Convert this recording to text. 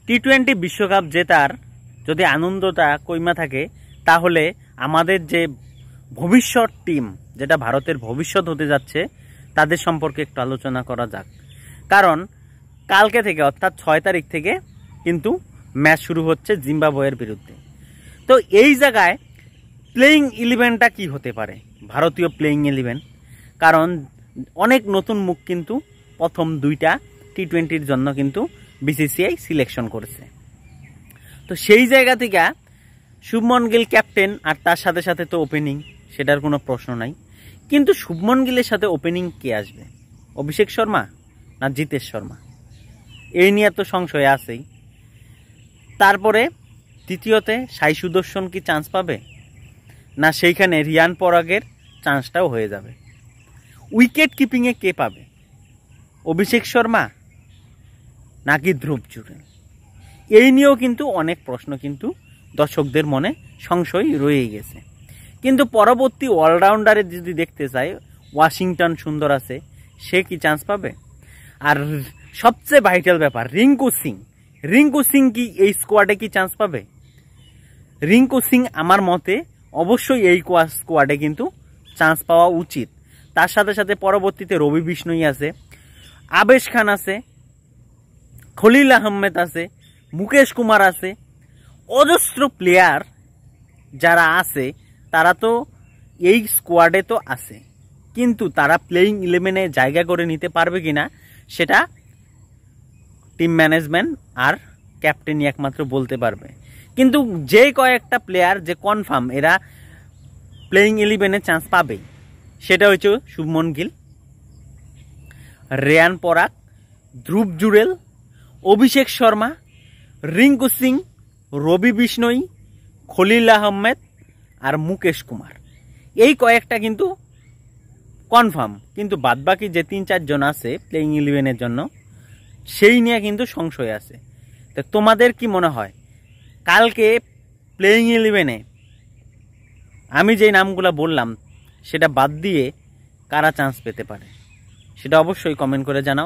টি-20 বিশ্বকাপ জেতার যদি আনন্দটা কইমা থাকে, তাহলে আমাদের যে ভবিষ্যৎ টিম, যেটা ভারতের ভবিষ্যৎ হতে যাচ্ছে, তাদের সম্পর্কে একটু আলোচনা করা যাক। কারণ কালকে থেকে অর্থাৎ 6 তারিখ থেকে কিন্তু ম্যাচ শুরু হচ্ছে জিম্বাবুয়ের বিরুদ্ধে। তো এই জায়গায় প্লেয়িং 11টা কি হতে পারে, ভারতীয় প্লেয়িং 11? কারণ অনেক নতুন মুখ কিন্তু প্রথম 2টা টি-20-র জন্য কিন্তু বিসিসিআই সিলেকশন করেছে। তো সেই জায়গা থেকে শুভমন গিল ক্যাপ্টেন, আর তার সাথে সাথে তো ওপেনিং, সেটার কোনো প্রশ্ন নাই। কিন্তু শুভমন গিলের সাথে ওপেনিং কে আসবে? অভিষেক শর্মা না জিতেশ শর্মা? এই নিয়ে তো সংশয় আছেই। তারপরে তৃতীয়তে সাই সুদর্শন কি চান্স পাবে, না সেইখানে রিয়ান পরাগের চান্সটাও হয়ে যাবে? উইকেট কিপিংয়ে কে পাবে, অভিষেক শর্মা নাকি ধ্রুব জুরেল? এই নিয়েও কিন্তু অনেক প্রশ্ন কিন্তু দর্শকদের মনে সংশয় রয়ে গেছে। কিন্তু পরবর্তী অলরাউন্ডারে যদি দেখতে চাই, ওয়াশিংটন সুন্দর আছে, সে কি চান্স পাবে? আর সবচেয়ে ভাইটাল ব্যাপার, রিঙ্কু সিং কি এই স্কোয়াডে কি চান্স পাবে? রিঙ্কু সিং আমার মতে অবশ্যই এই স্কোয়াডে কিন্তু চান্স পাওয়া উচিত। তার সাথে সাথে পরবর্তীতে রবি বিষ্ণুই আছে, আবেশ খান আছে, খলিল আহমেদ আছে, মুকেশ কুমার আছে, অজস্র প্লেয়ার যারা আছে তারা তো এই স্কোয়াডে তো আছে। কিন্তু তারা প্লেয়িং 11-এ জায়গা করে নিতে পারবে কিনা সেটা টিম ম্যানেজমেন্ট আর ক্যাপ্টেনই একমাত্র বলতে পারবে। কিন্তু যে কয়েকটা প্লেয়ার যে কনফার্ম এরা প্লেয়িং 11-এ চান্স পাবেই, সেটা হচ্ছে শুভমন গিল, রিয়ান পরাগ, ধ্রুব জুরেল, অভিষেক শর্মা, রিঙ্কু সিং, রবি বিষ্ণই, খলিল আহমেদ আর মুকেশ কুমার। এই কয়েকটা কিন্তু কনফার্ম। কিন্তু বাদবাকি যে 3-4 জন আছে প্লেয়িং 11-এর জন্য, সেই নিয়ে কিন্তু সংশয় আছে। তো তোমাদের কি মনে হয় কালকে প্লেয়িং 11-এ আমি যেই নামগুলো বললাম সেটা বাদ দিয়ে কারা চান্স পেতে পারে? সেটা অবশ্যই কমেন্ট করে জানাও।